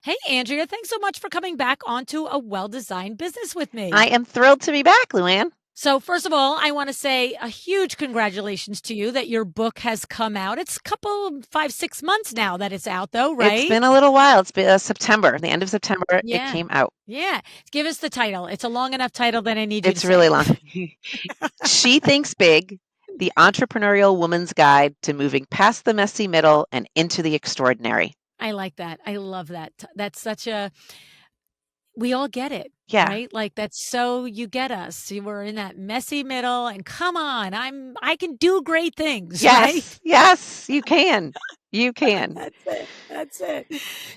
Hey, Andrea, thanks so much for coming back onto a well-designed business with I me. am thrilled to be back, Luann. So, first of all, I want to say a huge congratulations to you that your book has come out. It's a couple, 5, 6 months now that it's out, though, It's right? been a little while. It's been September, the end of September, it Yeah. came out. Yeah. Give us the title. It's a long enough title that I need you to It's say really it. long. She Thinks Big, The Entrepreneurial Woman's Guide to Moving Past the Messy Middle and into the Extraordinary. I like that. I love that. That's such a we all get it, Yeah. right? Like that's so you get us. You were in that messy middle and come on, I can do great things, right? Yes. Yes, you can. You can. That's it. That's it.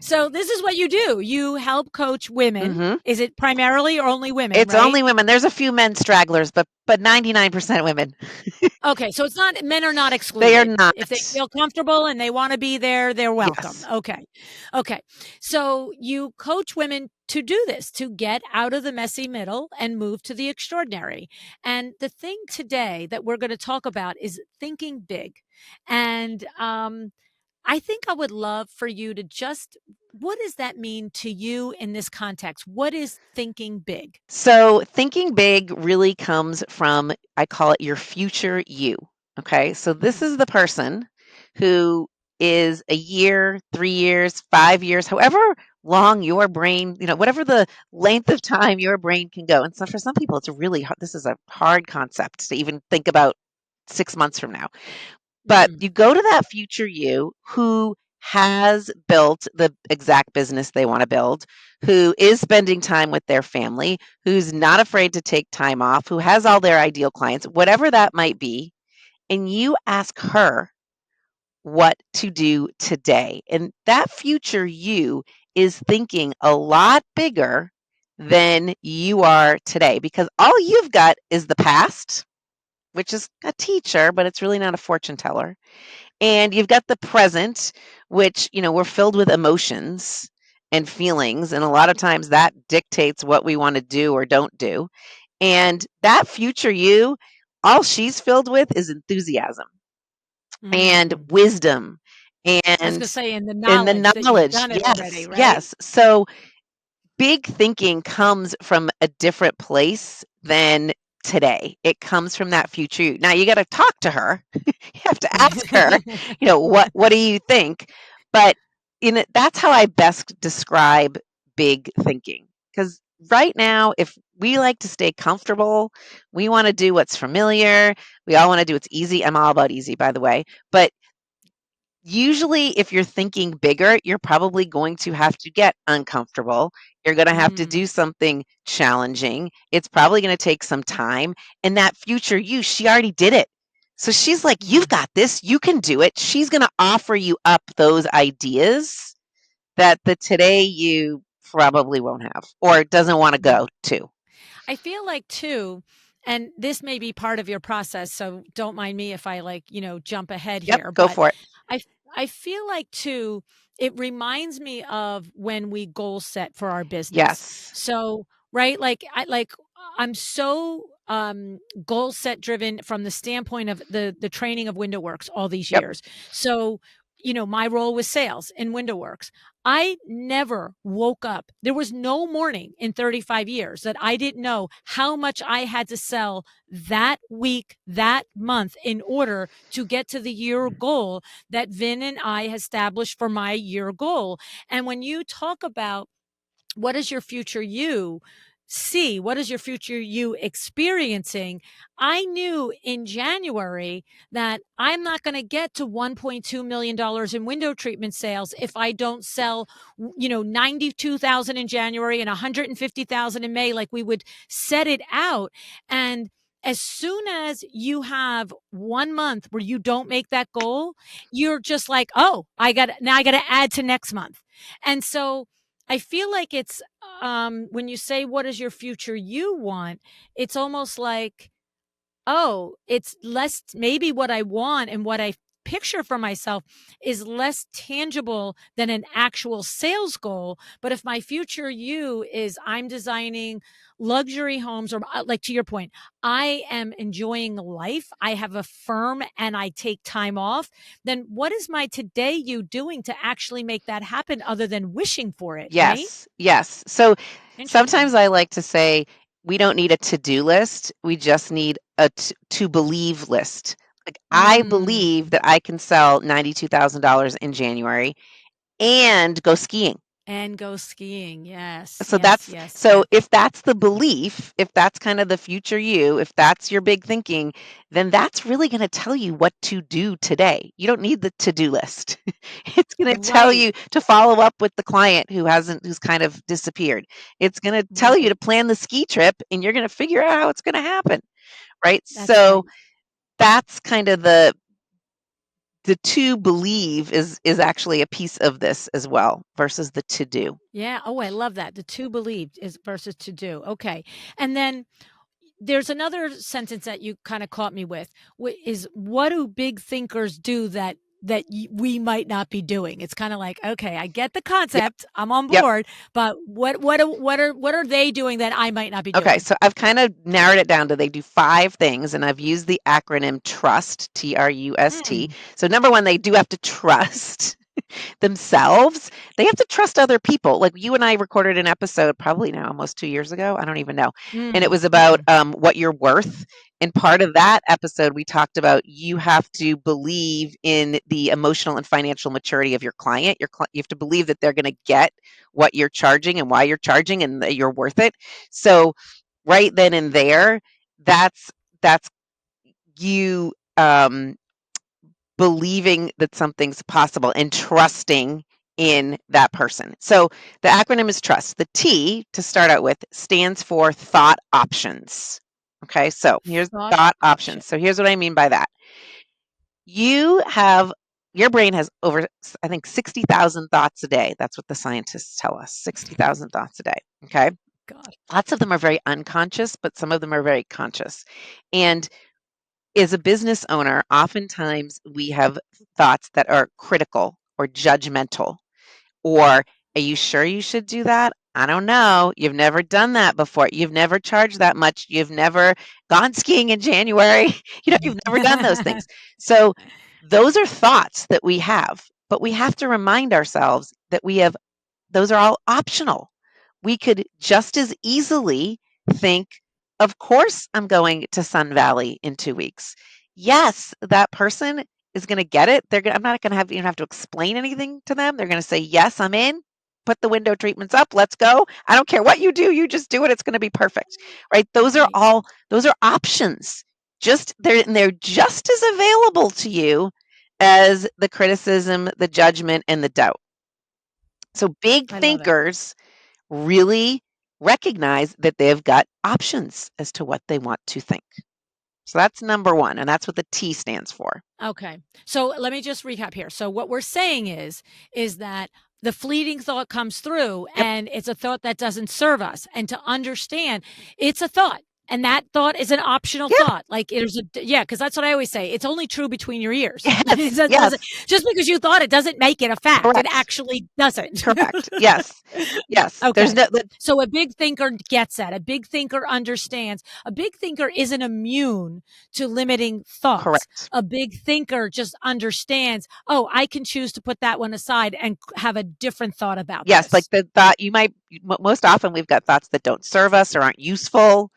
So this is what you do. You help coach women. Hmm. Is it primarily or only women, It's right? only women. There's a few men stragglers, but 99% women. Okay, so it's not men are not They are excluded. not. If they feel comfortable and they want to be there, they're welcome. Yes. Okay. Okay. So you coach women to do this, to get out of the messy middle and move to the extraordinary. And the thing today that we're going to talk about is thinking big. And I think I would love for you to just what does that mean to you in this context? What is thinking big? So thinking big really comes from, I call it your future you. Okay. So this Mhm. is the person who is a year, 3 years, 5 years, however long your brain, whatever the length of time your brain can go. And so for some people, it's really hard. This is a hard concept to even think about 6 months from now. But Mm, you go to that future you who has built the exact business they want to build, who is spending time with their family, who's not afraid to take time off, who has all their ideal clients, whatever that might be. And you ask her what to do today. And that future you is thinking a lot bigger than you are today because all you've got is the past, which is a teacher, but it's really not a fortune teller, and you've got the present, which, we're filled with emotions and feelings. And a lot of times that dictates what we want to do or don't do. And that future you, all she's filled with is enthusiasm and mm. wisdom I was gonna and say, and the in the knowledge that you've knowledge. done it already, Yes, right? yes. So big thinking comes from a different place than today. It comes from that future you. Now you got to talk to her. You have to ask her, what do you think? But that's how I best describe big thinking. Because right now, if we like to stay comfortable, we want to do what's familiar. We all want to do what's easy. I'm all about easy, by the way. But usually, if you're thinking bigger, you're probably going to have to get uncomfortable. You're going to have to Mm, do something challenging. It's probably going to take some time. And that future you, she already did it. So she's like, you've mm, got this. You can do it. She's going to offer you up those ideas that the today you probably won't have or doesn't want to mm. go to. I feel like too, and this may be part of your process, so don't mind me if I like, jump ahead Yep, here, go but for it. I I feel like too, it reminds me of when we goal set for our business. Yes. So, right, I'm so goal set driven from the standpoint of the training of window works all these Yep. years. So, my role was sales in window works. I never woke up. There was no morning in 35 years that I didn't know how much I had to sell that week, that month in order to get to the year goal that Vin and I established for my year goal. And when you talk about what is your future you see, what is your future you experiencing, I knew in January that I'm not going to get to $1.2 million in window treatment sales if I don't sell 92,000 in January and 150,000 in May, like we would set it out. And as soon as you have 1 month where you don't make that goal, you're just like, oh, I got to add to next month. And so I feel like it's when you say what is your future you want, it's almost like, oh, it's less maybe what I want and what I picture for myself is less tangible than an actual sales goal. But if my future you is I'm designing luxury homes, or like to your point, I am enjoying life, I have a firm and I take time off, then what is my today you doing to actually make that happen other than wishing for it, right? Yes, yes. So Interesting. sometimes I like to say we don't need a to-do list. We just need a to believe list. Like I believe Mm. that I can sell $92,000 in January and go skiing. And go skiing. Yes, So yes, that's yes, so yes. if that's the belief, if that's kind of the future you, if that's your big thinking, then that's really going to tell you what to do today. You don't need the to-do list. It's going to tell Right, you to follow up with the client who's kind of disappeared. It's going to tell you to right. plan the ski trip and you're going to figure out how it's going to happen, right? That's So right. that's kind of the to believe is actually a piece of this as well versus the to do. Yeah. Oh, I love that. The to believe is versus to do. Okay. And then there's another sentence that you kind of caught me with, is what do big thinkers do that we might not be doing? It's kind of like, okay, I get the Yep. concept, I'm on Yep. board, but what are they doing that I might not be Okay, doing? so I've kind of narrowed it down to they do 5 things, and I've used the acronym TRUST, Trust. Mm, So number 1, they do have to trust themselves. They have to trust other people. Like you and I recorded an episode probably now almost 2 years ago. I don't even know. And it mm, was about mm. what you're worth. And part of that episode, we talked about you have to believe in the emotional and financial maturity of your client. You have to believe that they're going to get what you're charging and why you're charging and that you're worth it. So right then and there, that's you believing that something's possible and trusting in that person. So the acronym is TRUST. The T to start out with stands for thought options. Okay, so here's Thought thought options. So options. here's what I mean by that. You have your brain has over, I think, 60,000 thoughts a day. That's what the scientists tell us, 60,000 thoughts a day. Okay. God. Lots of them are very unconscious, but some of them are very conscious. And as a business owner, oftentimes we have thoughts that are critical or judgmental, or are you sure you should do that? I don't know. You've never done that before. You've never charged that much. You've never gone skiing in January. You've never done those things. So those are thoughts that we have, but we have to remind ourselves that we have those are all optional. We could just as easily think, of course, I'm going to Sun Valley in 2 weeks. Yes, that person is going to get it. I'm not going to even have to explain anything to them. They're going to say, yes, I'm in. Put the window treatments up. Let's go. I don't care what you do. You just do it. It's going to be perfect. Right. Right. Those are options. They're just as available to you as the criticism, the judgment, and the doubt. So big I love it. thinkers really recognize that they've got options as to what they want to think. So that's number 1, and that's what the T stands for. Okay. So let me just recap here. So what we're saying is that the fleeting thought comes through Yep. and it's a thought that doesn't serve us, and to understand it's a thought, and that thought is an optional Yeah. thought. Like there's a yeah, because that's what I always say. It's only true between your ears. Yes. It Yes. doesn't, just because you thought it doesn't make it a fact. It Correct. actually doesn't. Correct. Yes. Yes. There's Okay. no So a big thinker gets that. A big thinker understands. A big thinker isn't immune to limiting thoughts. correct. A big thinker just understands, oh, I can choose to put that one aside and have a different thought about Yes, like this. the thought you might most often we've got thoughts that don't serve us or aren't useful.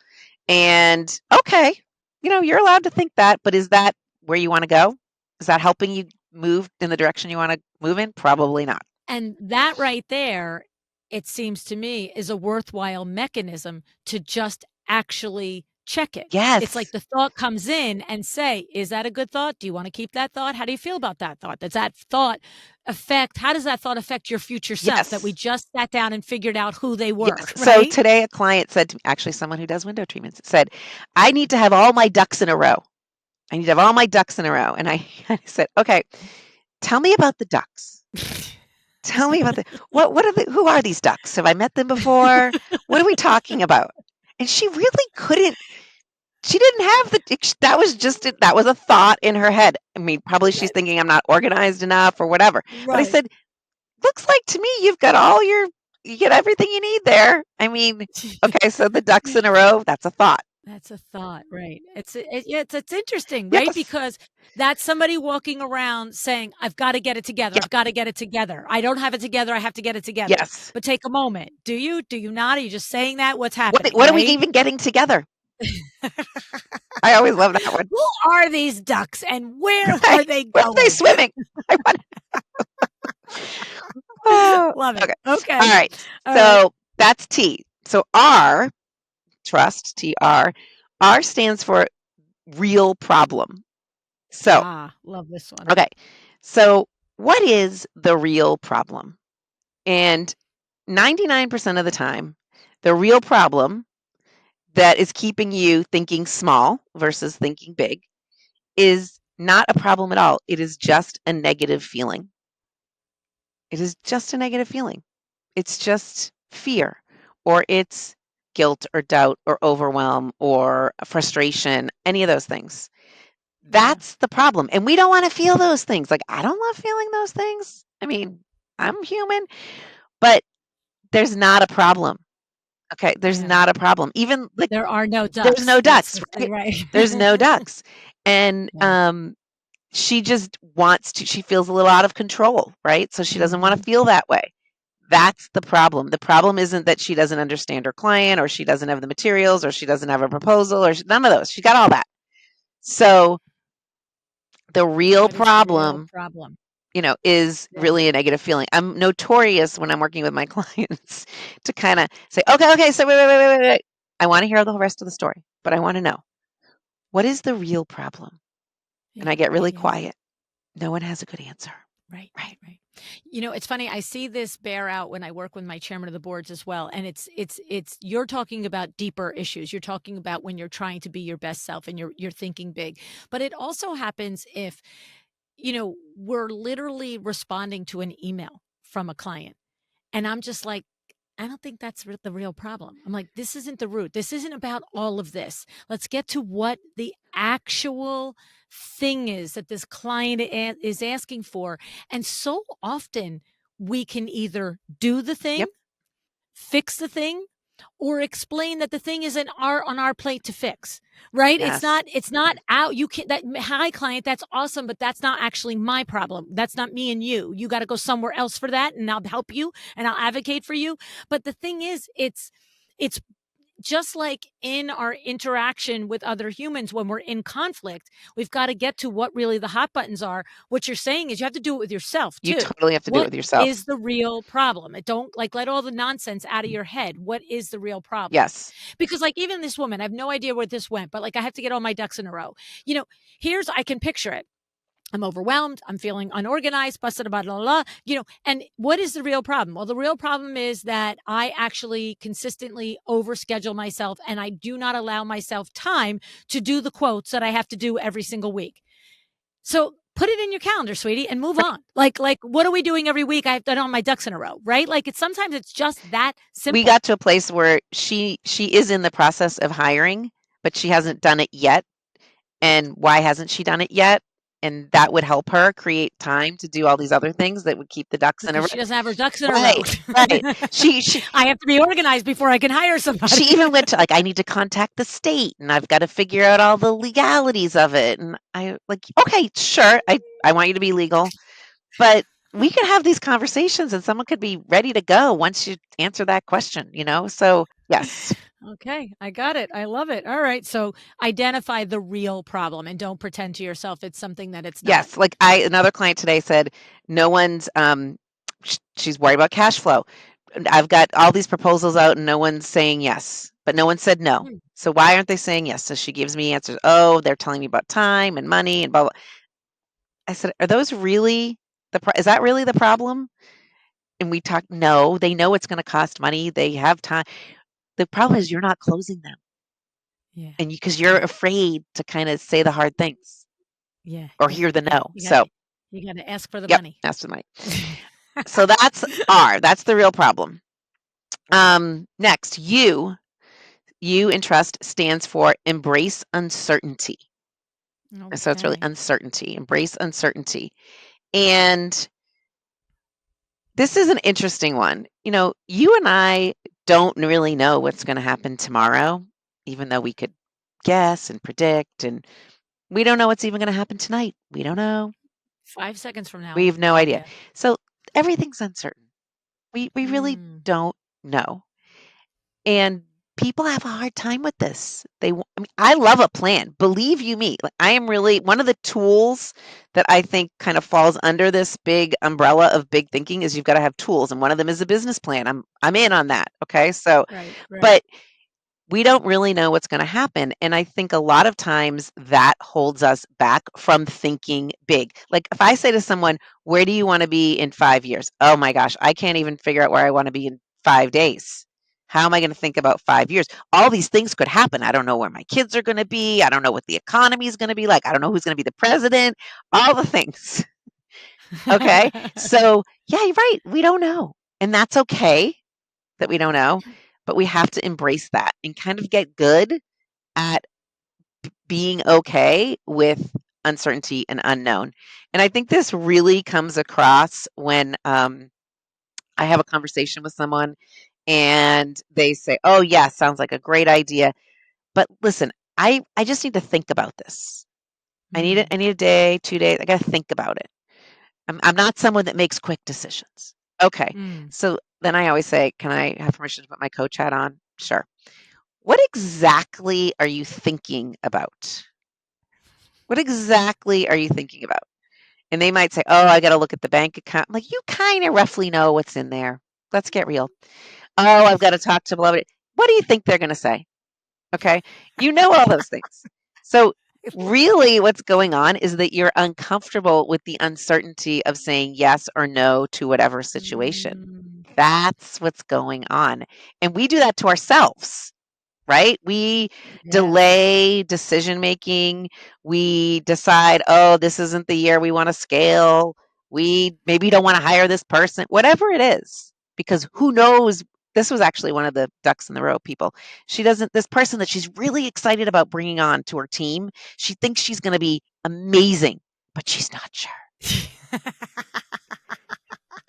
And okay, you're allowed to think that, but is that where you want to go? Is that helping you move in the direction you want to move in? Probably not. And that right there, it seems to me, is a worthwhile mechanism to just actually check it. It's like Yes. the thought comes in and say, is that a good thought? Do you want to keep that thought? How do you feel about that thought? Does that thought how does that thought affect your future self that we Yes. just sat down and figured out who they were, Yes. So right? today a client said to me, actually someone who does window treatments, said, I need to have all my ducks in a row. I need to have all my ducks in a row. And I, I said, okay, tell me about the ducks. Tell me about who are these ducks? Have I met them before? What are we talking about? And she really couldn't she didn't have that was just that was a thought in her head. I mean, probably she's That thinking I'm not organized enough or whatever. But I right. said, looks like to me you get everything you need there. I mean, okay, so the ducks in a row, that's a thought. That's a thought, right? Yeah, it's interesting, right? Yes. Because that's somebody walking around saying, "I've got to get it together. Yep. I've got to get it together. I don't have it together. I have to get it together." Yes. But take a moment. Do you? Do you not? Are you just saying that? What's happening, What are we right? even getting together? I always love that one. Who are these ducks and where Right. are they Where are they going? swimming? I want oh, Love it. okay. All Okay. right. All right. So that's T. So R, trust, TR. R stands for real problem. So, Ah, love this one. okay. So, what is the real problem? And 99% of the time, the real problem that is keeping you thinking small versus thinking big is not a problem at all. It is just a negative feeling. It is just a negative feeling. It's just fear, or it's guilt or doubt or overwhelm or frustration, any of those things. Yeah. That's the problem. And we don't want to feel those things. Like, I don't love feeling those things. I mean, I'm human, but there's not a problem. Okay. There's Yeah. not a problem. Even like, There are no there's no ducks. That's ducks, the thing, right? right? There's no ducks. And Yeah. she just wants to, she feels a little out of control, right? So she doesn't want to Mhm. feel that way. That's the problem. The problem isn't that she doesn't understand her client or she doesn't have the materials or she doesn't have a proposal or none of those. She got all that. So the real What is the real problem, problem? is Yeah. really a negative feeling. I'm notorious when I'm working with my clients to kind of say, okay, so wait. I want to hear the rest of the story, but I want to know what is the real problem? And I Yeah. get really Yeah. Yeah. quiet. No one has a good answer. Right, Right. right, right. It's funny. I see this bear out when I work with my chairman of the boards as well. And it's you're talking about deeper issues. You're talking about when you're trying to be your best self and you're thinking big. But it also happens if, we're literally responding to an email from a client. And I'm just like, I don't think that's the real problem. I'm like, this isn't the root. This isn't about all of this. Let's get to what the actual thing is that this client is asking for. And so often we can either do the thing, Yep. fix the thing, or explain that the thing isn't on our plate to fix, right? it's Yes. not it's not out. You can that Hi client, that's awesome, but that's not actually my problem. That's not me and you got to go somewhere else for that, and I'll help you and I'll advocate for you. But the thing is, it's just like in our interaction with other humans when we're in conflict, we've got to get to what really the hot buttons are. What you're saying is you have to do it with yourself You too. totally have to do it What with yourself. is the real problem? It don't like let all the nonsense out of your head. What is the real problem? Yes. Because like even this woman, I have no idea where this went, but like I have to get all my ducks in a row. You know, here's I can picture it. I'm overwhelmed. I'm feeling unorganized, busted about blah, blah, blah. And what is the real problem? Well, the real problem is that I actually consistently overschedule myself and I do not allow myself time to do the quotes that I have to do every single week. So put it in your calendar, sweetie, and move on. Like what are we doing every week? I've done all my ducks in a row, right? Like sometimes it's just that We simple. got to a place where she is in the process of hiring, but she hasn't done it yet. And why hasn't she done it yet? And that would help her create time to do all these other things that would keep the ducks in a Because row. she doesn't have her ducks in a row. Right, right. She I have to be organized before I can hire she somebody. even went to like, I need to contact the state and I've got to figure out all the legalities of it. And I like, okay, sure, I want you to be legal, but we could have these conversations and someone could be ready to go once you answer that question. So yes. Okay, I got it. I love it. All right. So identify the real problem and don't pretend to yourself it's something that it's not. Yes, like another client today said, no one's she's worried about cash flow. And I've got all these proposals out and no one's saying yes, but no one said no. Hmm. So why aren't they saying yes? So she gives me answers. Oh, they're telling me about time and money and blah blah. I said, are those really is that really the problem? And we talked, no, they know it's going to cost money. They have time. The problem is you're not closing them. Yeah. And because you're Yeah. afraid to kind of say the hard things Yeah. or Yeah. hear the Yeah. no. So, You got to ask for the yep, money. that's the money. So that's R. That's the real problem. Next, U. U in trust stands for embrace uncertainty. So it's really Okay. uncertainty, embrace uncertainty. And this is an interesting one. You and I don't really know what's going to happen tomorrow, even though we could guess and predict, and we don't know what's even going to happen tonight. We don't know. 5 seconds from We now, have no idea. idea. So everything's uncertain. We really Mm. don't know. And people have a hard time with this. I mean, I love a plan. Believe you me, like I am really one of the tools that I think kind of falls under this big umbrella of big thinking is you've got to have tools, and one of them is a business plan. I'm in on that. Okay, so Right, right. but we don't really know what's going to happen. And I think a lot of times that holds us back from thinking big. Like if I say to someone, where do you want to be in 5 years? Oh my gosh, I can't even figure out where I want to be in 5 days. How am I going to think about 5 years? All these things could happen. I don't know where my kids are going to be. I don't know what the economy is going to be like. I don't know who's going to be the president. All the things. Okay. So, yeah, you're right. We don't know. And that's okay that we don't know, but we have to embrace that and kind of get good at being okay with uncertainty and unknown. And I think this really comes across when I have a conversation with someone and they say, "Oh, yeah, sounds like a great idea. But listen, I just need to think about this. Mm, I need a day, 2 days. I got to think about it. I'm not someone that makes quick decisions." Okay. mm. So then I always say, "Can I have permission to put my coach hat on?" Sure. What exactly are you thinking about? What exactly are you thinking about? And they might say, "Oh, I got to look at the bank account." I'm like, you kind of roughly know what's in there. Let's get real. Oh, I've got to talk to blah, blah. What do you think they're going to say? Okay. You know all those things. So, really, what's going on is that you're uncomfortable with the uncertainty of saying yes or no to whatever situation. Mm. That's what's going on. And we do that to ourselves. Right? We Yes. delay decision making. We decide, oh, this isn't the year we want to scale. We maybe don't want to hire this person, whatever it is, because who knows? This was actually one of the ducks in the row people. This person that she's really excited about bringing on to her team, she thinks she's going to be amazing, but she's not sure.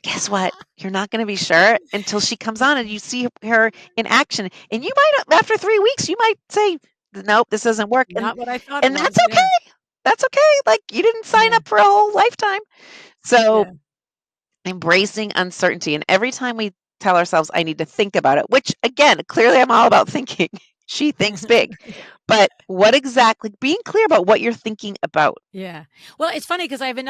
Guess what? You're not going to be sure until she comes on and you see her in action. And you might, after 3 weeks, you might say, "Nope, this doesn't work." And Not what I thought it and that's was. Yeah. okay. That's okay. Like you didn't sign Yeah. up for a whole lifetime. So Yeah. embracing uncertainty. And every time we tell ourselves, "I need to think about it," which again, clearly I'm all about thinking. She thinks big. But what exactly, being clear about what you're thinking about. Yeah. Well, it's funny because I have an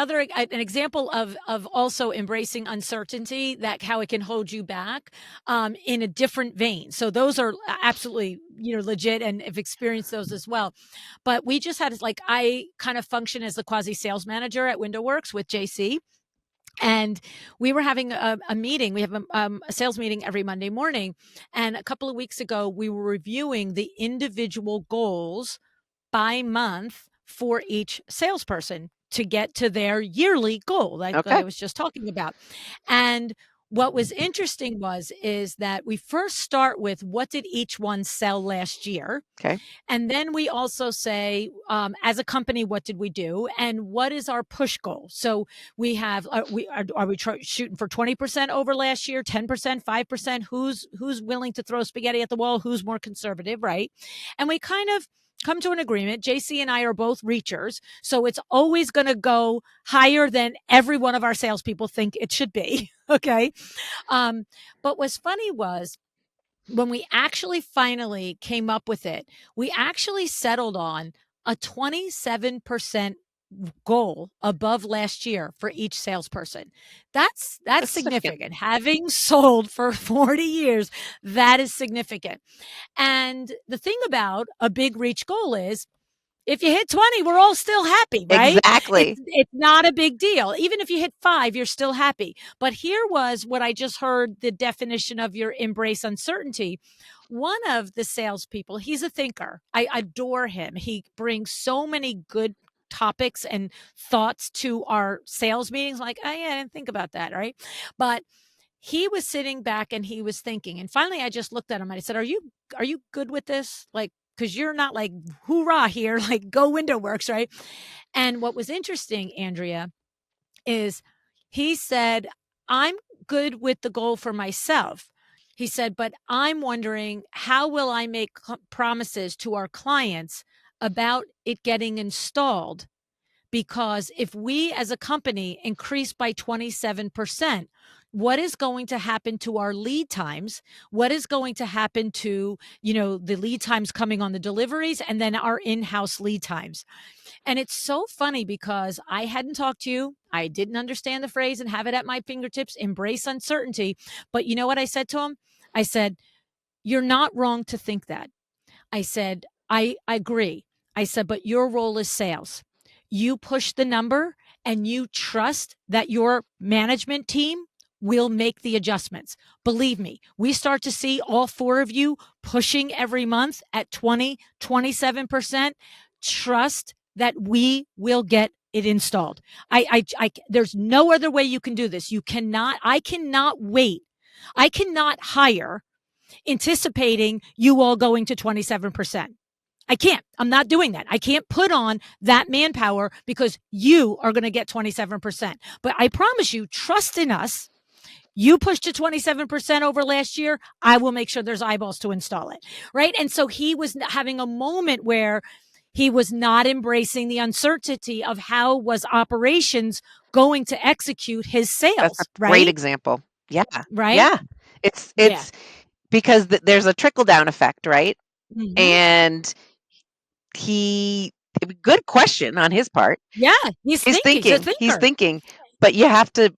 example of also embracing uncertainty, that how it can hold you back, in a different vein. So those are absolutely, legit, and have experienced those as well. But we just had, like, I kind of function as the quasi sales manager at WindowWorks with JC. And we were having a meeting. We have a sales meeting every Monday morning. And a couple of weeks ago, we were reviewing the individual goals by month for each salesperson to get to their yearly goal, like Okay. I was just talking about. And what was interesting is that we first start with what did each one sell last year, Okay. and then we also say, as a company, what did we do, and what is our push goal? So we have, are we shooting for 20% over last year, 10%, 5%? Who's willing to throw spaghetti at the wall? Who's more conservative, right? And we kind of come to an agreement. JC and I are both reachers, so it's always going to go higher than every one of our salespeople think it should be. Okay. But what's funny was, when we actually finally came up with it, we actually settled on a 27% goal above last year for each salesperson. That's That's significant. significant. Having sold for 40 years, that is significant. And the thing about a big reach goal is, if you hit 20, we're all still happy, right? Exactly. It's not a big deal. Even if you hit 5, you're still happy. But here was what I just heard, the definition of your embrace uncertainty. One of the salespeople, he's a thinker. I adore him. He brings so many good topics and thoughts to our sales meetings. Like, oh yeah, I didn't think about that, right? But he was sitting back and he was thinking. And finally, I just looked at him and I said, are you good with this? Like, because you're not like hoorah here, like go window works, right? And what was interesting, Andrea, is he said, I'm good with the goal for myself. He said, but I'm wondering how will I make promises to our clients about it getting installed? Because if we as a company increase by 27%, what is going to happen to our lead times? What is going to happen to, the lead times coming on the deliveries and then our in-house lead times? And it's so funny because I hadn't talked to you. I didn't understand the phrase and have it at my fingertips, embrace uncertainty. But you know what I said to him? I said, you're not wrong to think that. I said, I agree. I said, but your role is sales. You push the number and you trust that your management team will make the adjustments. Believe me, we start to see all four of you pushing every month at 20, 27%. Trust that we will get it installed. There's no other way you can do this. I cannot wait. I cannot hire anticipating you all going to 27%. I can't. I'm not doing that. I can't put on that manpower because you are going to get 27%. But I promise you, trust in us. You pushed to 27% over last year. I will make sure there's eyeballs to install it. Right. And so he was having a moment where he was not embracing the uncertainty of how was operations going to execute his That's a sales. great Right. example. Yeah. Right. Yeah. It's Yeah. it's because there's a trickle down effect, right? Mm-hmm. And he good question on his part. Yeah. He's He's thinking. He's a he's thinker. thinking, but you have to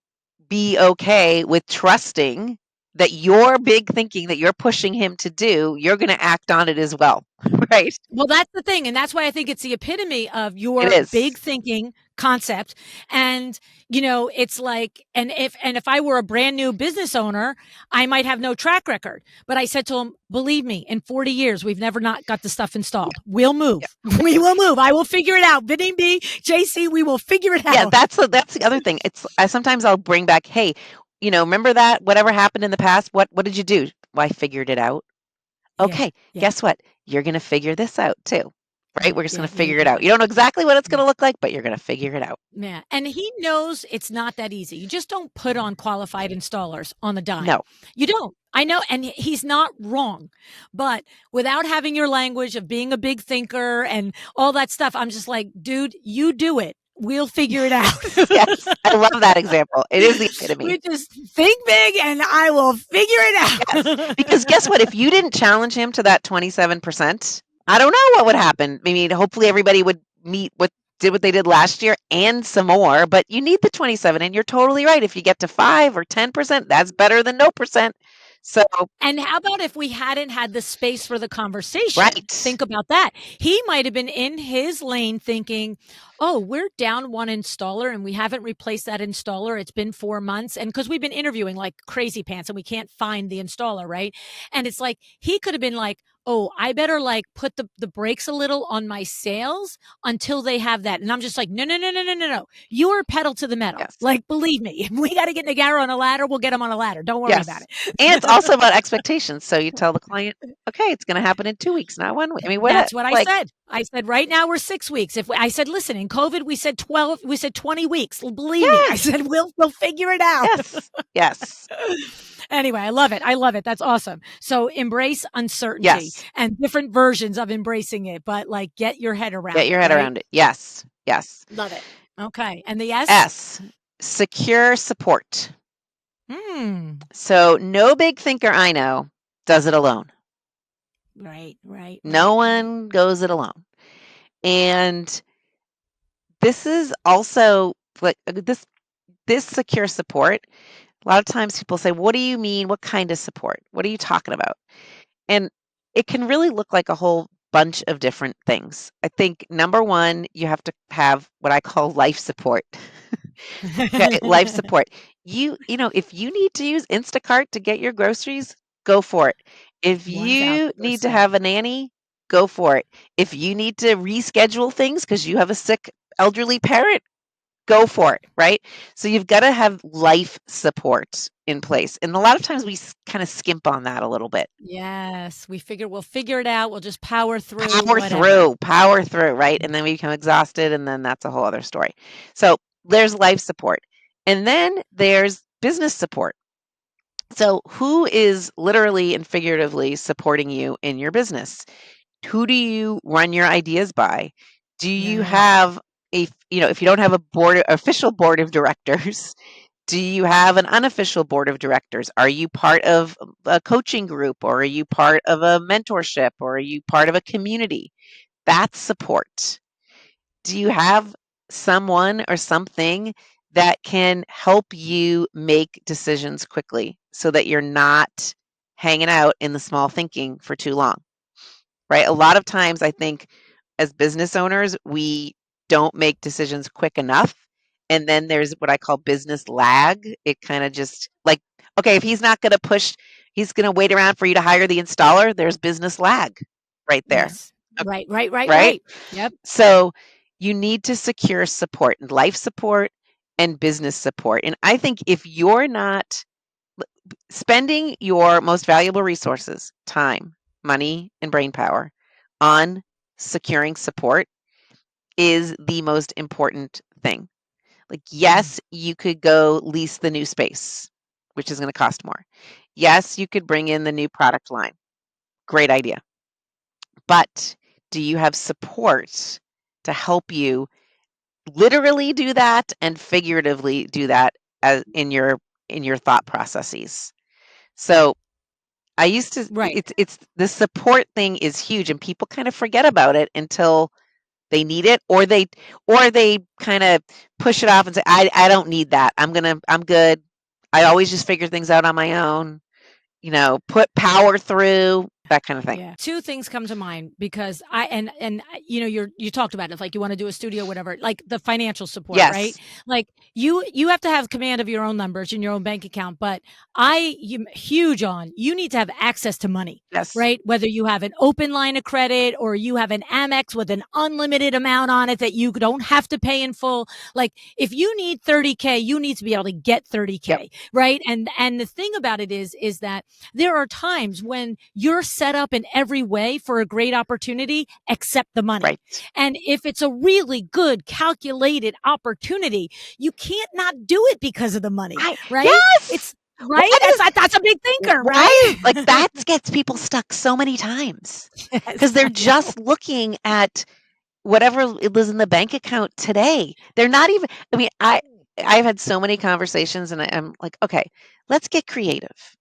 be okay with trusting that your big thinking that you're pushing him to do, you're going to act on it as well, right? Well, that's the thing, and that's why I think it's the epitome of It your is. big thinking concept. And it's like, and if I were a brand new business owner, I might have no track record. But I said to him, believe me, in 40 years, we've never not got the stuff Yeah, installed. We'll yeah. move. We will move. I will figure it out. Bidding B, JC, we will figure it Yeah, out. that's the other thing. It's I sometimes I'll bring back, "Hey, remember that whatever happened in the past, what did you do?" "Well, I figured it out." Yeah, "Okay, yeah, guess what? You're gonna figure this out too." Right? yeah, We're just gonna yeah, yeah, figure it yeah, out. You don't know exactly what it's yeah. gonna look like, but you're gonna figure it out. Yeah. And he knows it's not that easy. You just don't put on qualified installers on the dime. No. You don't. I know. And he's not wrong. But without having your language of being a big thinker and all that stuff, I'm just like, dude, you do it. We'll figure it out. Yes, I love that example. It is the epitome. We just think big and I will figure Yes, it because guess what? If out. you didn't challenge him to that 27%, I don't know what would happen. I mean, hopefully everybody would meet what they did last year and some more, but you need the 27 and you're totally right. If you get to 5 or 10%, that's better than no percent. So, And how about if we hadn't had the space for the conversation? right. Think about that. He might have been in his lane thinking, oh, we're down one installer and we haven't replaced that installer. It's been 4 months. And because we've been interviewing like crazy pants and we can't find the installer, right? And it's like, he could have been like, oh, I better like put the brakes a little on my sales until they have that. And I'm just like, no, no, no, no, no, no, no. You are pedal to the metal. Yes. Like, believe me, if we got to get Nagara on a ladder, we'll get him on a ladder. Don't worry about Yes. And it's it. also about expectations. So you tell the client, okay, it's going to happen in 2 weeks, not 1 week. I mean, That's what I like, said. I said, right now we're 6 weeks. I said, listen, in COVID, we said 12, we said 20 weeks. Believe me. I yes, said, we'll figure it out. yes, yes, Anyway, I love it. I love it. That's awesome. So embrace uncertainty yes. and different versions of embracing it, but like get your head Get around your it, head right? around it. Yes, yes. Love it. Okay. And the S? S, secure support. Hmm. So no big thinker I know does it alone. Right, right, No right, right. one goes it alone. And this is also like this secure support. A lot of times people say, "What do you mean? What kind of support? What are you talking about?" And it can really look like a whole bunch of different things. I think number 1, you have to have what I call life support. Okay, life support. If you need to use Instacart to get your groceries, go for it. If you need to 1000%. have a nanny, go for it. If you need to reschedule things because you have a sick elderly parent, go for it, right? So you've got to have life support in place. And a lot of times we kind of skimp on that a little bit. Yes, we figure we'll figure it out. We'll just power through whatever. Power through, right? And then we become exhausted, and then that's a whole other story. So there's life support. And then there's business support. So who is literally and figuratively supporting you in your business? Who do you run your ideas by? Do you Yes. have if you don't have official board of directors, do you have an unofficial board of directors? Are you part of a coaching group, or are you part of a mentorship, or are you part of a community? That's support. Do you have someone or something that can help you make decisions quickly so that you're not hanging out in the small thinking for too long? Right? A lot of times I think as business owners, we don't make decisions quick enough. And then there's what I call business lag. It kind of just like, okay, if he's not going to push, he's going to wait around for you to hire the installer. There's business lag right there. Yes. Right, right, right, Right? right. Yep. So you need to secure support, and life support and business support. And I think if you're not spending your most valuable resources, time, money, and brain power on securing support is the most important thing. Like, Mm. yes, you could go lease the new space, which is going to cost more. Yes, you could bring in the new product line. Great idea. But do you have support to help you literally do that and figuratively do that as in your thought processes? So I used to Right. it's the support thing is huge, and people kind of forget about it until they need it, or they kind of push it off and say, I don't need that. I'm good. I always just figure things out on my own, put power through, that kind of thing. Yeah. Two things come to mind because you talked about it, like you want to do a studio, whatever, like the financial support, right? Yes. Like you have to have command of your own numbers in your own bank account, but I'm huge on you need to have access to money, Yes. right? Whether you have an open line of credit or you have an Amex with an unlimited amount on it that you don't have to pay in full. Like if you need 30K, you need to be able to get Yep. 30K, right? And the thing about it is that there are times when you're set up in every way for a great opportunity except the money. Right. And if it's a really good calculated opportunity, you can't not do it because of the money, right? Yes. It's Why right. does That's a big thinker, why right? like that gets people stuck so many times because Yes, they're I know. just looking at whatever it was in the bank account today. They're not even, I mean, I've had so many conversations, and I'm like, okay, let's get creative.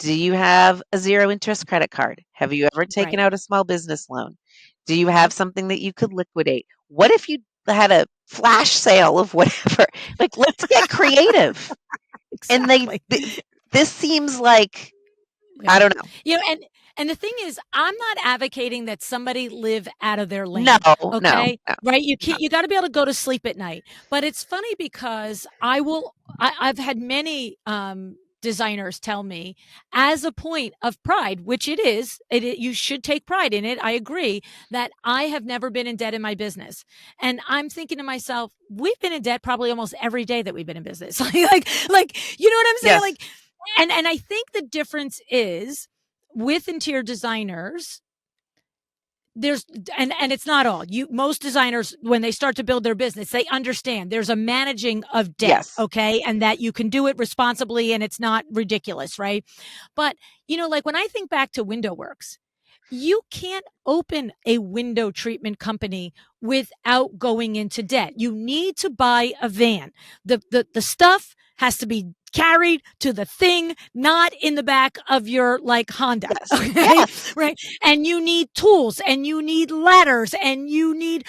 Do you have a zero interest credit card? Have you ever taken Right. out a small business loan? Do you have Yep. something that you could liquidate? What if you had a flash sale of whatever? Like, let's get creative. And Exactly. this seems like, I Yeah. don't know. You know, and the thing is, I'm not advocating that somebody live out of their No, lane, no, okay? no, Right? no. You got to be able to go to sleep at night. But it's funny because I've had many designers tell me as a point of pride, which you should take pride in it. I agree that I have never been in debt in my business. And I'm thinking to myself, we've been in debt probably almost every day that we've been in business. Like, you know what I'm saying? Yes, Like, and I think the difference is with interior designers, there's and it's not all. Most designers when they start to build their business, they understand there's a managing of debt, yes, okay? And that you can do it responsibly and it's not ridiculous, right? But like when I think back to Window Works, you can't open a window treatment company without going into debt. You need to buy a van. The stuff has to be carried to the thing, not in the back of your like Honda. yes, Okay. yes, Right. And you need tools and you need ladders and you need,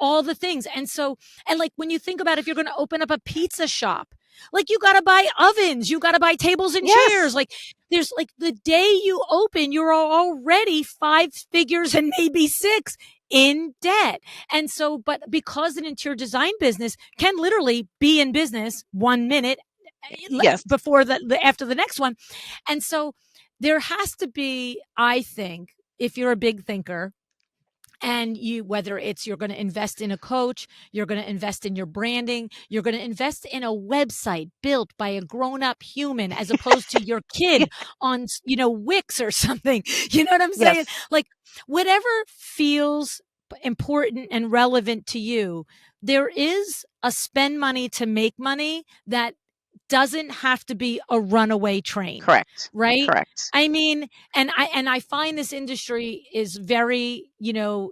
all the things. And like when you think about if you're going to open up a pizza shop, like you got to buy ovens, you got to buy tables and chairs. yes, Like there's like the day you open, you're already five figures and maybe six in debt. And so, but because an interior design business can literally be in business 1 minute yes, before after the next one. And so there has to be, I think, if you're a big thinker, And whether it's you're going to invest in a coach, you're going to invest in your branding, you're going to invest in a website built by a grown-up human as opposed to your Yeah. kid on, Wix or something. You know what I'm saying? Yes. Like, whatever feels important and relevant to you, there is a spend money to make money that doesn't have to be a runaway train, Correct. right? Correct. I mean, and I find this industry is very,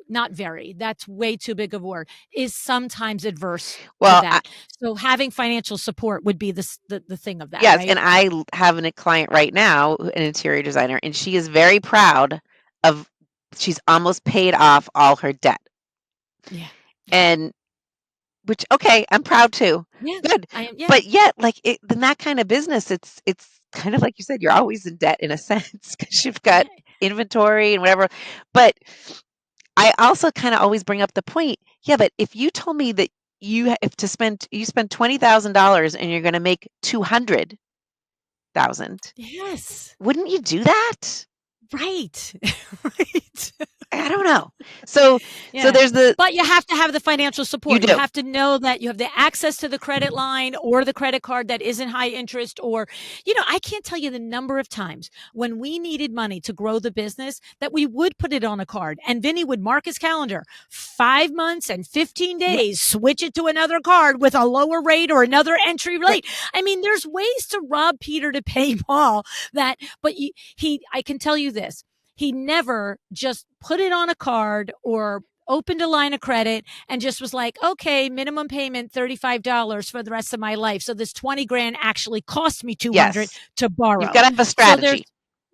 not very, that's way too big of a word, is sometimes adverse to Well, that. So having financial support would be the thing of that, yes, right? and have a client right now, an interior designer, and she is very proud of she's almost paid off all her debt. Yeah. Yeah. And which, okay, I'm proud too. Yeah. Good. I am. Yeah. But yet, like in that kind of business, it's kind of like you said, you're always in debt in a sense because you've got Yeah. inventory and whatever. But I also kind of always bring up the point, yeah, but if you told me that if to spend you spend $20,000 and you're going to make 200,000, Yes. wouldn't you do that? Right. Right. I don't know. So Yeah. there's But you have to have the financial you support. You do. have to know that you have the access to the credit line or the credit card that isn't high interest. Or, I can't tell you the number of times when we needed money to grow the business that we would put it on a card and Vinny would mark his calendar 5 months and 15 Yeah, days, switch it to another card with a lower rate or another entry right. rate. I mean, there's ways to rob Peter to pay Paul but I can tell you this. He never just put it on a card or opened a line of credit and just was like, okay, minimum payment $35 for the rest of my life. So this 20 grand actually cost me 200 Yes. to You've borrow. got to have a So there's strategy.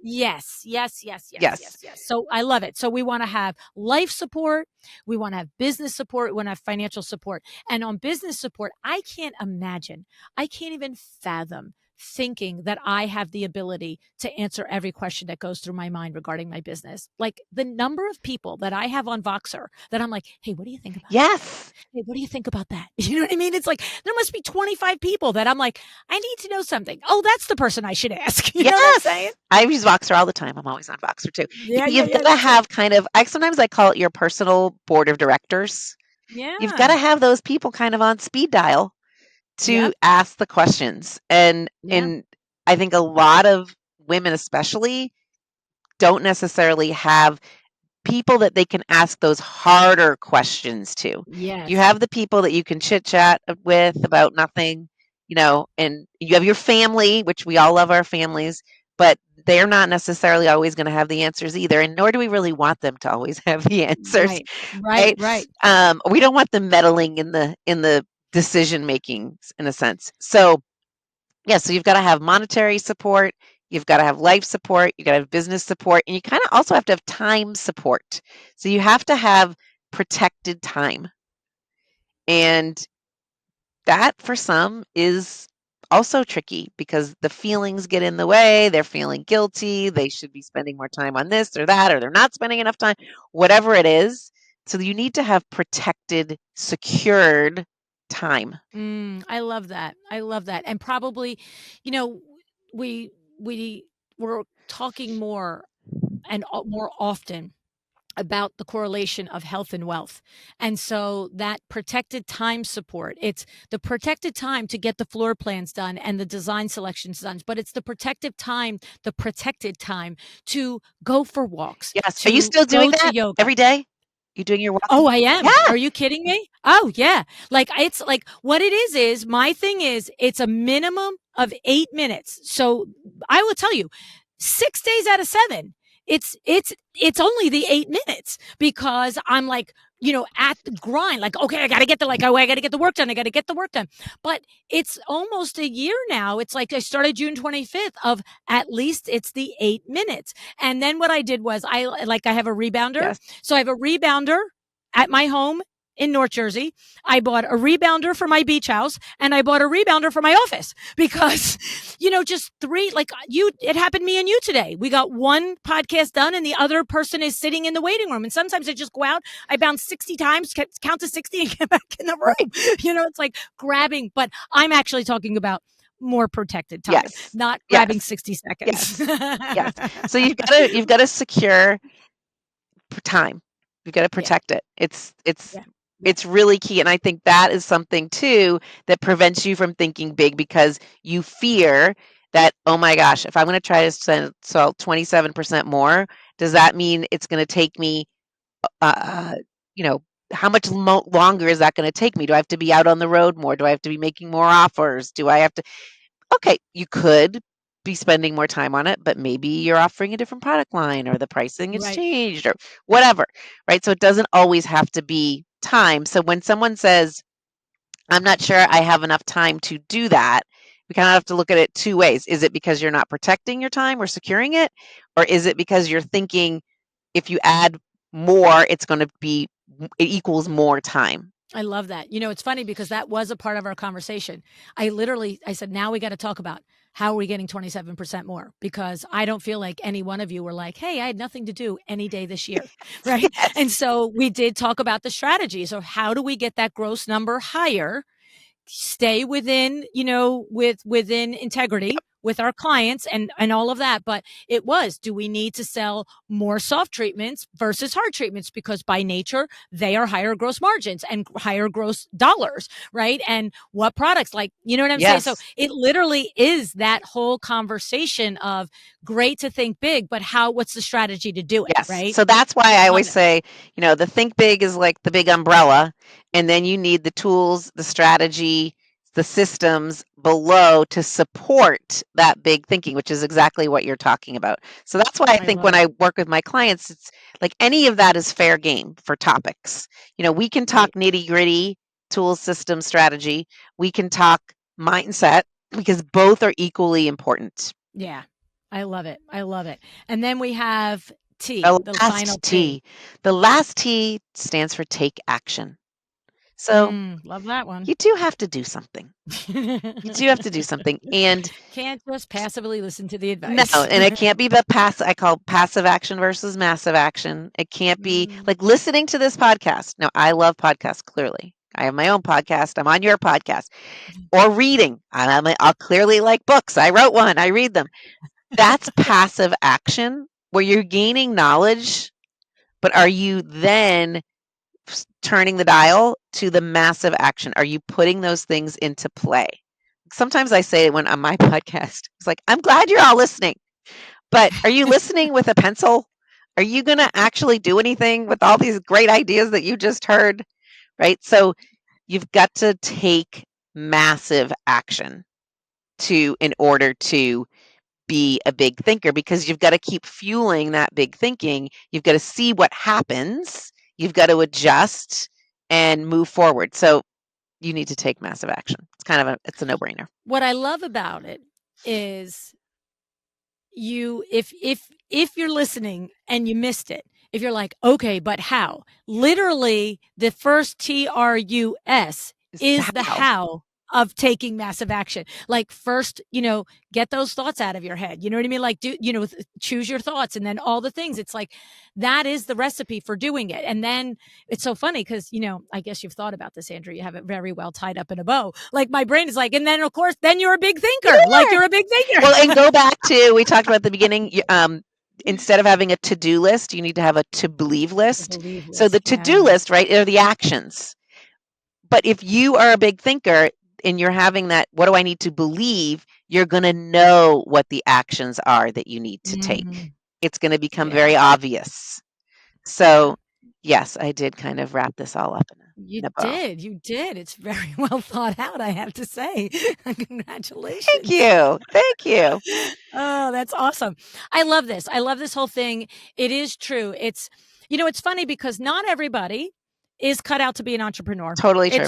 yes, yes, yes, yes, Yes. yes, yes. So I love it. So we want to have life support. We want to have business support. We want to have financial support. And on business support, I can't even fathom thinking that I have the ability to answer every question that goes through my mind regarding my business. Like the number of people that I have on Voxer that I'm like, hey, what do you think about that? Yes. Hey, what do you think about that? You know what I mean? It's like there must be 25 people that I'm like, I need to know something. Oh, that's the person I should ask. You know what I'm saying? Yes. I use Voxer all the time. I'm always on Voxer too. Yeah, yeah, You've yeah. got to Me too. have kind of, sometimes I call it your personal board of directors. You've got to Yeah. have those people kind of on speed dial to Yep. ask the questions. And Yeah. I think a lot of women especially don't necessarily have people that they can ask those harder questions to. You Yes. have the people that you can chit chat with about nothing, and you have your family, which we all love our families, but they're not necessarily always going to have the answers either, and nor do we really want them to always have the answers, Right. Right. right? Right. We don't want them meddling in the decision making in a sense. So yeah, so you've got to have monetary support, you've got to have life support, you got to have business support, and you kind of also have to have time support. So you have to have protected time. And that for some is also tricky because the feelings get in the way. They're feeling guilty. They should be spending more time on this or that, or they're not spending enough time, whatever it is. So you need to have protected, secured time. I love that. I love that. And probably, you know, we we're talking more and more often about the correlation of health and wealth. And so that protected time support, it's the protected time to get the floor plans done and the design selections done, but it's the protected time to go for walks, Yes. Are you to still doing go to that yoga. every day? You doing your Oh, walking? I am. Yeah. Are you kidding me? Oh, yeah. Like it's like what it is my thing is it's a minimum of 8 minutes. So I will tell you, 6 days out of 7, it's only the 8 minutes because I'm like, at the grind, like, okay, I got to get the like, oh, I got to get the work done. I got to get the work done. But it's almost a year now. It's like I started June 25th of at least it's the 8 minutes. And then what I did was I have a rebounder. Yes. So I have a rebounder at my home in North Jersey. I bought a rebounder for my beach house and I bought a rebounder for my office because, just three, like it happened to me and you today. We got one podcast done and the other person is sitting in the waiting room. And sometimes I just go out, I bounce 60 times, count to 60 and get back in the Right. room. It's like grabbing, but I'm actually talking about more protected time, Yes. not grabbing Yes. 60 seconds. Yes. Yes. So you've got to secure time. You've got to Yeah. protect it. Yeah. Yeah. It's really key, and I think that is something too that prevents you from thinking big because you fear that, oh my gosh, if I'm going to try to sell 27% more, does that mean it's going to take me, uh, you know, how much longer is that going to take me? Do I have to be out on the road more? Do I have to be making more offers? Do I have to? Okay, you could be spending more time on it, but maybe you're offering a different product line or the pricing has Right. changed or whatever, right? So it doesn't always have to be time. So when someone says, I'm not sure I have enough time to do that, we kind of have to look at it two ways. Is it because you're not protecting your time or securing it? Or is it because you're thinking if you add more, it's going to be, it equals more time? I love that. It's funny because that was a part of our conversation. I said, now we got to talk about how are we getting 27% more? Because I don't feel like any one of you were like, hey, I had nothing to do any day this year. Right. And Yes. so we did talk about the strategies of how do we get that gross number higher, stay within, within integrity with our clients and all of that. But it was, do we need to sell more soft treatments versus hard treatments? Because by nature, they are higher gross margins and higher gross dollars, right? And what products, like, you know what I'm saying? So Yes. it literally is that whole conversation of great to think big, but what's the strategy to do it, Yes. right? So that's why I Love always it. say, the think big is like the big umbrella, and then you need the tools, the strategy, the systems below to support that big thinking, which is exactly what you're talking about. So that's why I I think love when it. I work with my clients, it's like any of that is fair game for topics. We can talk Right. nitty gritty, tools, system, strategy. We can talk mindset because both are equally important. Yeah. I love it. I love it. And then we have T, The the final last T. T. The last T stands for take action. So Love that one. you do have to do something. You do have to do something. And Can't just passively listen to the no, advice. and it can't be the I call passive action versus massive action. It can't be Mm. like listening to this podcast. Now, I love podcasts, clearly. I have my own podcast. I'm on your podcast. Or reading. I'll clearly like books. I wrote one. I read them. That's passive action where you're gaining knowledge, but are you then turning the dial to the massive action? Are you putting those things into play? Sometimes I say when on my podcast, it's like, I'm glad you're all listening, but are you listening with a pencil? Are you going to actually do anything with all these great ideas that you just heard? Right. So you've got to take massive action in order to be a big thinker, because you've got to keep fueling that big thinking. You've got to see what happens. You've got to adjust and move forward. So you need to take massive action. It's a no-brainer. What I love about it is if you're listening and you missed it, if you're like, okay, but how? Literally, the first TRUS It's the is the how. how of taking massive action. Like, first, get those thoughts out of your head. You know what I mean? Like, choose your thoughts and then all the things. It's like that is the recipe for doing it. And then it's so funny because, I guess you've thought about this, Andrew. You have it very well tied up in a bow. Like, my brain is like, and then, of course, then you're a big thinker. Like, Yeah. you're a big Well, and thinker. go back to, we talked about at the beginning, instead of having a to-do list, you need to have a to-believe The list. believe So the list, to-do yeah. list, right, are the actions. But if you are a big thinker and you're having that, what do I need to believe? You're going to know what the actions are that you need to take. Mhm. It's going to become Yeah, very obvious. yeah. So, yes, I did kind of wrap this all up in a bow. You did. It's very well thought out, I have to say. Thank Congratulations. you. Thank you. Oh, that's awesome. I love this. I love this whole thing. It is true. It's funny because not everybody is cut out to be an entrepreneur. Totally true.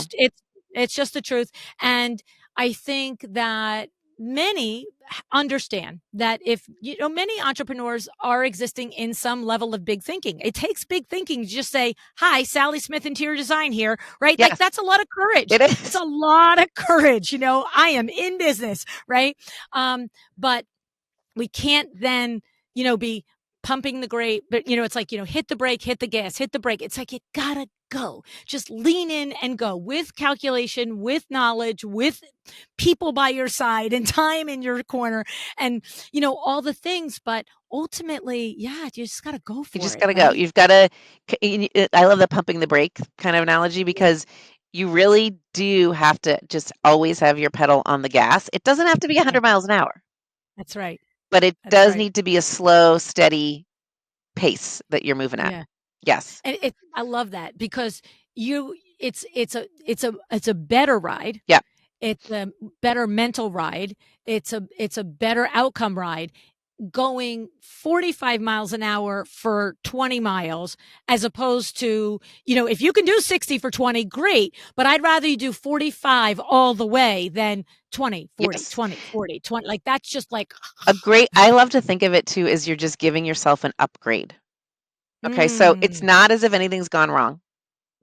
It's just the truth. And I think that many understand that if many entrepreneurs are existing in some level of big thinking. It takes big thinking to just say, "Hi, Sally Smith Interior Design here," right? Like, Yes, that's a lot of courage. it It's is. a lot of courage. I am in business, right? But we can't then, be pumping the great, but it's like, hit the brake, hit the gas, hit the brake. It's like, you gotta go. Just lean in and go with calculation, with knowledge, with people by your side and time in your corner and, all the things. But ultimately, yeah, you just got to go You for just it, gotta go. right? You've gotta I love the pumping the brake kind of analogy Yeah, because you really do have to just always have your pedal on the gas. It doesn't have to be yeah, 100 miles an hour, that's right. but it That's does right. need to be a slow, steady pace that you're moving at. Yeah. Yes. And I love that because it's a better ride. Yeah. It's a better mental ride. It's a better outcome ride going 45 miles an hour for 20 miles as opposed to, if you can do 60 for 20, great, but I'd rather you do 45 all the way than 20, 40, Yes. 20, 40, 20. Like that's just like I love to think of it too as you're just giving yourself an upgrade. Okay, so it's mm, not as if anything's gone wrong.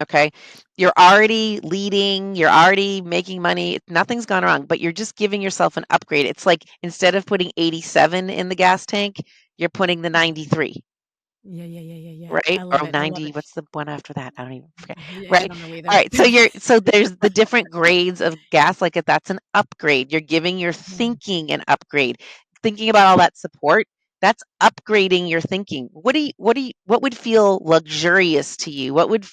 Okay. You're already leading, you're already making money, nothing's gone wrong, but you're just giving yourself an upgrade. It's like instead of putting 87 in the gas tank, you're putting the 93. yeah, yeah, yeah, yeah, yeah. Right? I love Or it. I love 90, it. what's the one after that? I don't even forget. Yeah, I Right. don't know All either. right. So there's the different grades of gas. Like if that's an upgrade, you're giving your Yeah. thinking an upgrade. Thinking about all that support, that's upgrading your thinking. What would feel luxurious to you? What would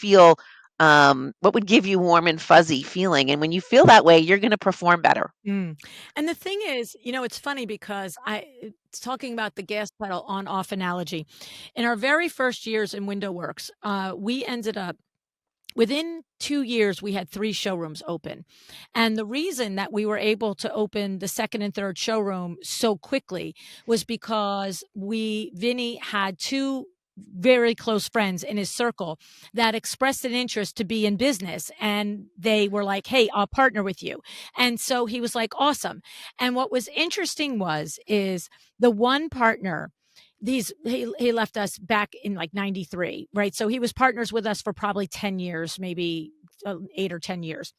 give you warm and fuzzy feeling? And when you feel that way, you're going to perform better. Mm. And the thing is, it's funny because it's talking about the gas pedal on off analogy. In our very first years in Window Works, we ended up within 2 years, we had three showrooms open. And the reason that we were able to open the second and third showroom so quickly was because Vinny had two very close friends in his circle that expressed an interest to be in business. And they were like, hey, I'll partner with you. And so he was like, awesome. And what was interesting is the one partner he left us back in like 93, right? So he was partners with us for probably 10 years, maybe 8 or 10 years.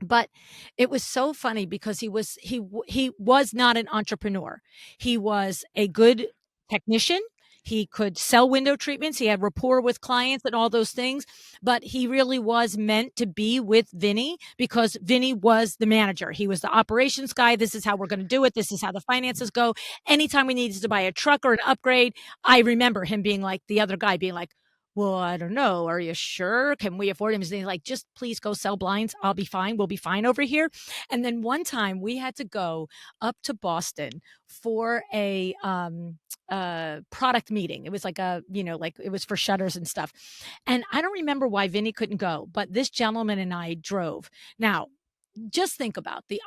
But it was so funny because he was not an entrepreneur. He was a good technician. He could sell window treatments. He had rapport with clients and all those things. But he really was meant to be with Vinny because Vinny was the manager. He was the operations guy. This is how we're going to do it. This is how the finances go. Anytime we needed to buy a truck or an upgrade, I remember him being like, the other guy being like, well, I don't know. Are you sure? Can we afford him? He's like, just please go sell blinds. I'll be fine. We'll be fine over here. And then one time we had to go up to Boston for a product meeting. It was like like it was for shutters and stuff. And I don't remember why Vinny couldn't go, but this gentleman and I drove. Now, just think about the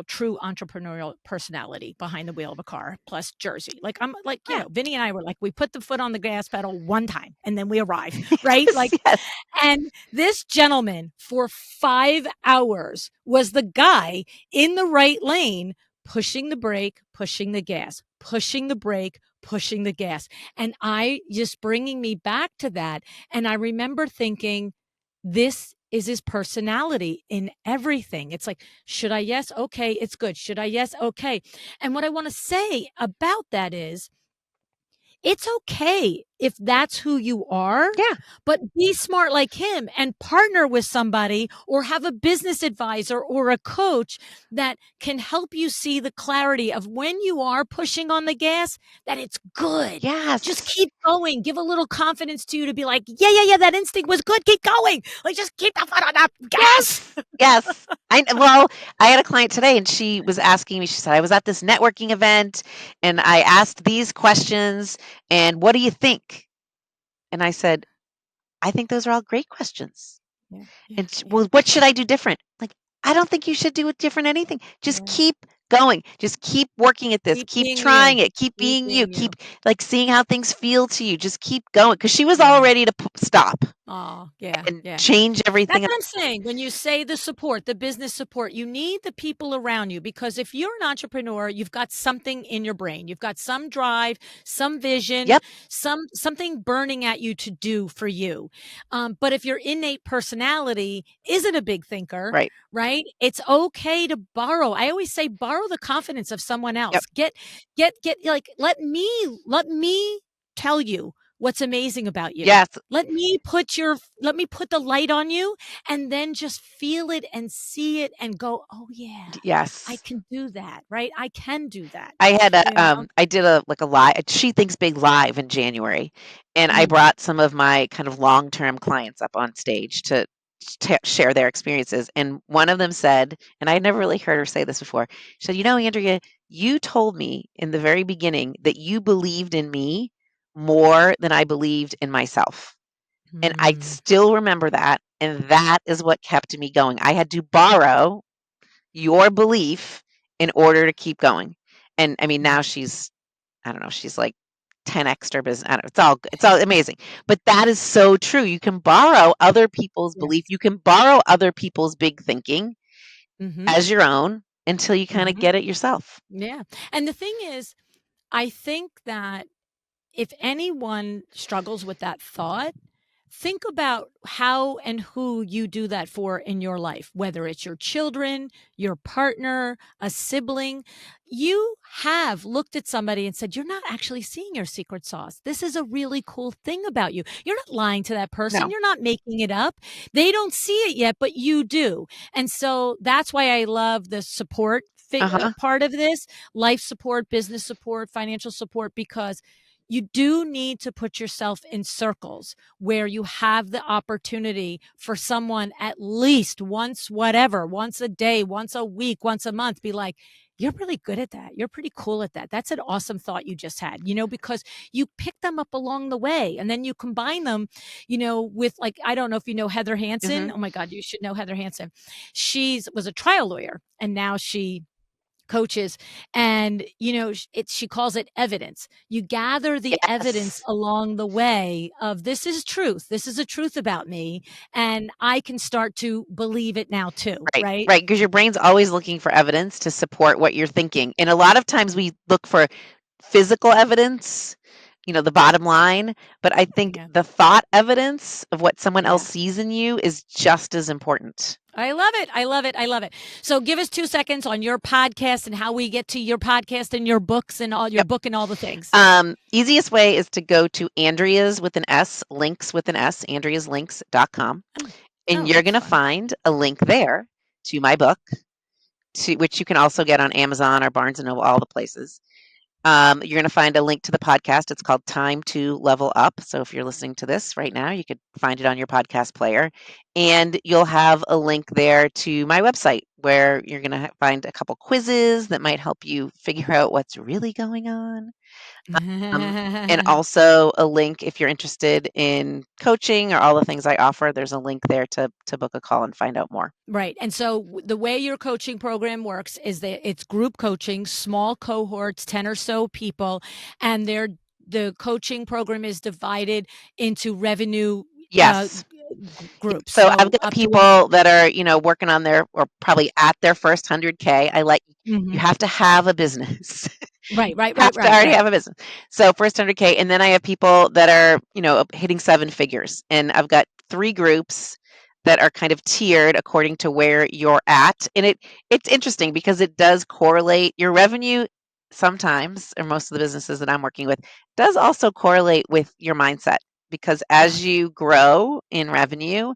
true entrepreneurial personality behind the wheel of a car plus Jersey. Like I'm like, Yeah. Vinny and I were like, we put the foot on the gas pedal one time and then we arrive, right? Yes. Like, Yes. and this gentleman for 5 hours was the guy in the right lane, pushing the brake, pushing the gas, pushing the brake, pushing the gas. And I just bringing me back to that. And I remember thinking, this is his personality in everything. It's like, should I? Yes. Okay. It's good. Should I? Yes. Okay. And what I want to say about that is, it's okay if that's who you are, Yeah. but be smart like him and partner with somebody or have a business advisor or a coach that can help you see the clarity of when you are pushing on the gas, that it's good. Just Yes. keep going. Give a little confidence to you to be like, yeah, yeah, yeah, that instinct was good. Keep going. Like, just keep the foot on that gas. Yes. Yes. I had a client today and she was asking me, she said, I was at this networking event and I asked these questions and what do you think? And I said, I think those are all great questions. Yeah, yeah, And yeah, well, what should I do different? Like, I don't think you should do it different anything. Just yeah. keep going. Just keep working at this. Keep Keep being trying you. it. Keep Keep being you. being Keep you. like seeing how things feel to you. Just keep going because she was all Yeah. ready to stop Oh, yeah, and yeah. change That's everything. what I'm saying. When you say the support, the business support, you need the people around you because if you're an entrepreneur, you've got something in your brain. You've got some drive, some vision, Yep. something burning at you to do for you. But if your innate personality isn't a big thinker, Right. right? It's okay to borrow. I always say borrow the confidence of someone Yep. else. Get like let me tell you what's amazing about you. Yes. Let me put the light on you, and then just feel it and see it and go, "Oh, yeah, I Yes. can do that," right? I can do that, I had you know? I did a live, a She Thinks Big live in January, and I Mm, brought some of my kind of long-term clients up on stage to share their experiences, and one of them said, and I had never really heard her say this before, she said, Andrea, you told me in the very beginning that you believed in me more than I believed in myself." And I mm, still remember that, and that is what kept me going. I had to borrow your belief in order to keep going. And I mean, mm, now she's, I don't know, she's like 10 extra business. I don't know, it's all amazing. But that is so true. You can borrow other people's belief. yes. You can borrow other people's big thinking Mhm, as your own until you kind of mhm, get it yourself. yeah, and the thing is, I think that if anyone struggles with that thought, think about how and who you do that for in your life, whether it's your children, your partner, a sibling. You have looked at somebody and said, "You're not actually seeing your secret sauce. This is a really cool thing about you. You're not lying to that person. No. You're not making it up. They don't see it yet, but you do." And so that's why I love the support Uh-huh. part of this, life support, business support, financial support, because you do need to put yourself in circles where you have the opportunity for someone at least once, whatever, once a day, once a week, once a month, be like, "You're really good at that. You're pretty cool at that. That's an awesome thought you just had," because you pick them up along the way and then you combine them, with, like, I don't know if you know Heather Hansen. Hmm. Oh my God, you should know Heather Hansen. She's was a trial lawyer and now she coaches, and she calls it evidence. You gather the evidence Yes. along the way of, this is truth, this is a truth about me, and I can start to believe it now too, Right, right? right, because your brain's always looking for evidence to support what you're thinking. And a lot of times we look for physical evidence, the bottom line, but I think Yeah, the thought evidence of what someone else yeah, sees in you is just as important. I love it, I love it, I love it. So give us 2 seconds on your podcast and how we get to your podcast and your books and all your Yep. book and all the things. Easiest way is to go to Andrea's with an S, links with an S, andreaslinks.com. Oh, And oh, you're that's going to fun. find a link there to my book, which you can also get on Amazon or Barnes and Noble, all the places. You're going to find a link to the podcast. It's called Time to Level Up. So if you're listening to this right now, you could find it on your podcast player. And you'll have a link there to my website where you're going to find a couple quizzes that might help you figure out what's really going on. Um, and also a link if you're interested in coaching or all the things I offer. There's a link there to book a call and find out more. Right. And so the way your coaching program works is that it's group coaching, small cohorts, 10 or so people, and the coaching program is divided into revenue Yes. groups. So I've So got up to people that are, working on their or probably at their first 100K. You Mhm. have to have a business. Right, right, right, Have to right, already right. have a business. So first 100K, and then I have people that are, hitting seven figures. And I've got three groups that are kind of tiered according to where you're at. And it's interesting because it does correlate your revenue sometimes, or most of the businesses that I'm working with, does also correlate with your mindset. Because Oh, as yeah. you grow in revenue,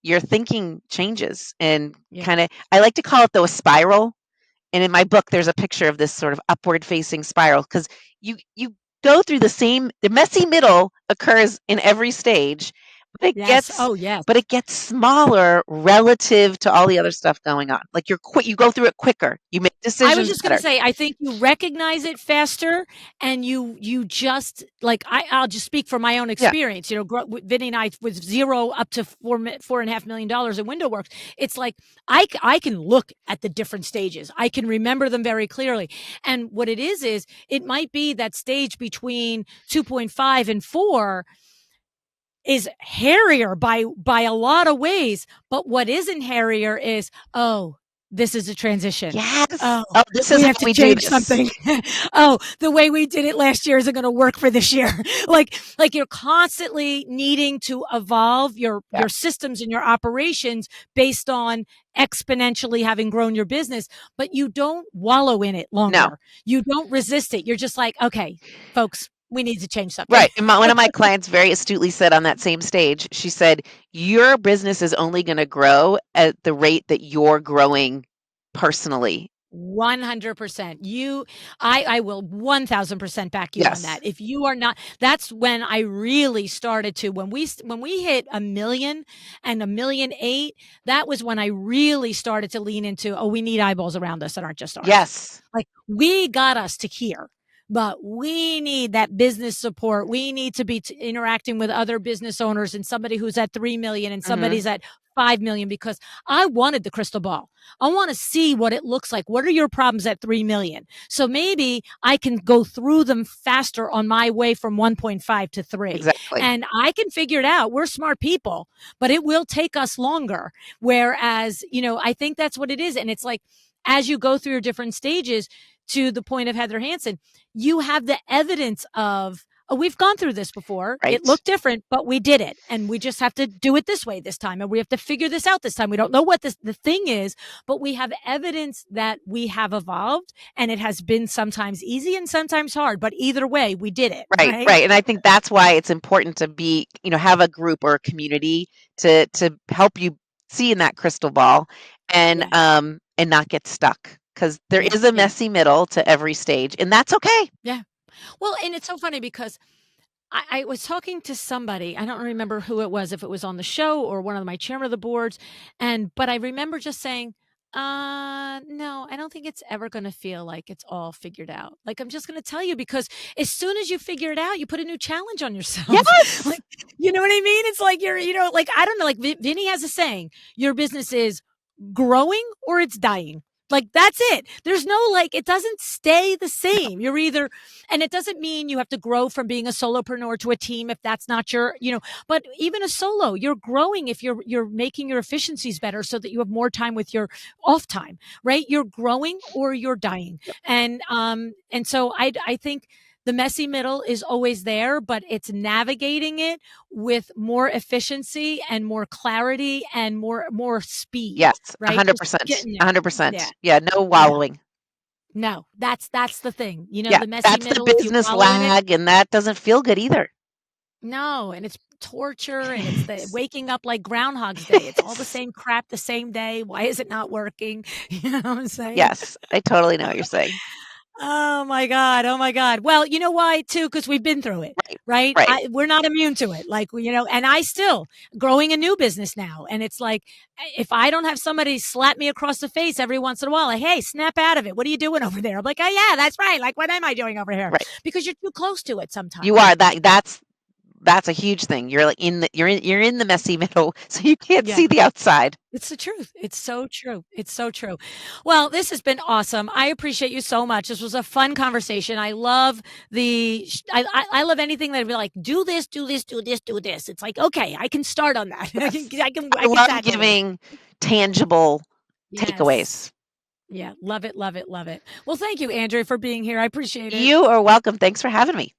your thinking changes and Yeah. kind of, I like to call it though a spiral. And in my book, there's a picture of this sort of upward facing spiral because you go through the messy middle occurs in every stage, but it Yes. gets Oh, yes. but it gets smaller relative to all the other stuff going on. Like you go through it quicker. You make I was decisions just gonna better. say, I think you recognize it faster, and you just like I'll just speak from my own Yeah. experience. Vinny and I with zero up to $4.5 million in window works. It's like I can look at the different stages. I can remember them very clearly. And what it is it might be that stage between 2.5 and 4 is hairier by a lot of ways. But what isn't hairier is, oh, this is a transition. Yes. Oh, Oh, this is we how have to we do change this. something. Oh, the way we did it last year isn't going to work for this year. like you're constantly needing to evolve Yeah. your systems and your operations based on exponentially having grown your business, but you don't wallow in it No. longer. You don't resist it. You're just like, okay, folks, we need to change something. Right. And one of my clients very astutely said on that same stage, she said, your business is only going to grow at the rate that you're growing personally. 100%. I will 1000% back you on that. Yes. If you are not, that's when I really started to, when we hit a million and 1,000,008, that was when I really started to lean into, oh, we need eyeballs around us that aren't just ours. Yes. Like we got us to here, but we need that business support. We need to be interacting with other business owners and somebody who's at 3 million and Hmm. somebody's at 5 million, because I wanted the crystal ball. I want to see what it looks like. What are your problems at 3 million? So maybe I can go through them faster on my way from 1.5 to 3. Exactly. And I can figure it out. We're smart people, but it will take us longer. Whereas, I think that's what it is. And it's like, as you go through your different stages, to the point of Heather Hansen, you have the evidence of, oh, we've gone through this before. It Right. looked different, but we did it. And we just have to do it this way this time. And we have to figure this out this time. We don't know what the thing is, but we have evidence that we have evolved, and it has been sometimes easy and sometimes hard. But either way, we did it, Right, right? right. And I think that's why it's important to be, have a group or a community to help you see in that crystal ball Yeah. and not get stuck. Because there Yeah. is a Yeah. messy middle to every stage, and that's okay. Yeah. Well, and it's so funny because I was talking to somebody, I don't remember who it was, if it was on the show or one of my chairman of the boards, but I remember just saying, no, I don't think it's ever going to feel like it's all figured out. Like, I'm just going to tell you, because as soon as you figure it out, you put a new challenge on yourself. Yes. Like, you know what I mean? It's like like, I don't know, like Vinny has a saying, your business is growing or it's dying. Like, that's it. There's no, like, it doesn't stay the same. You're either, and it doesn't mean you have to grow from being a solopreneur to a team if that's not your, but even a solo, you're growing if you're making your efficiencies better so that you have more time with your off time, right? You're growing or you're dying. And so I think the messy middle is always there, but it's navigating it with more efficiency and more clarity and more speed, Yes, right? Just 100%. getting there. Yeah. 100%. Yeah, no Yeah. wallowing. No, that's the thing. Yeah, The messy that's the middle, if you business wallow in it, lag, and that doesn't feel good either. no, and it's torture, and it's the Yes. waking up like Groundhog's Day. It's all the Yes. same crap the same day. Why is it not working? You know what I'm saying? Yes, I totally know what you're saying. Oh my god, oh my god. Well, you know why too? Because we've been through it, Right, right? right, We're not immune to it. Like, and I still growing a new business now, and it's like, if I don't have somebody slap me across the face every once in a while, like, hey, snap out of it. What are you doing over there? I'm like, oh yeah, that's right. Like, what am I doing over here? right. Because you're too close to it You sometimes. are that's a huge thing. You're like you're in the messy middle, so you can't Yeah. see the outside. It's the truth. It's so true. It's so true. Well, this has been awesome. I appreciate you so much. This was a fun conversation. I love I love anything that would be like, do this, do this, do this, do this. It's like, okay, I can start on that. Yes. I I can love tackle this. giving tangible Yes. takeaways. Yeah. Love it. Love it. Love it. Well, thank you, Andrea, for being here. I appreciate it. You are welcome. Thanks for having me.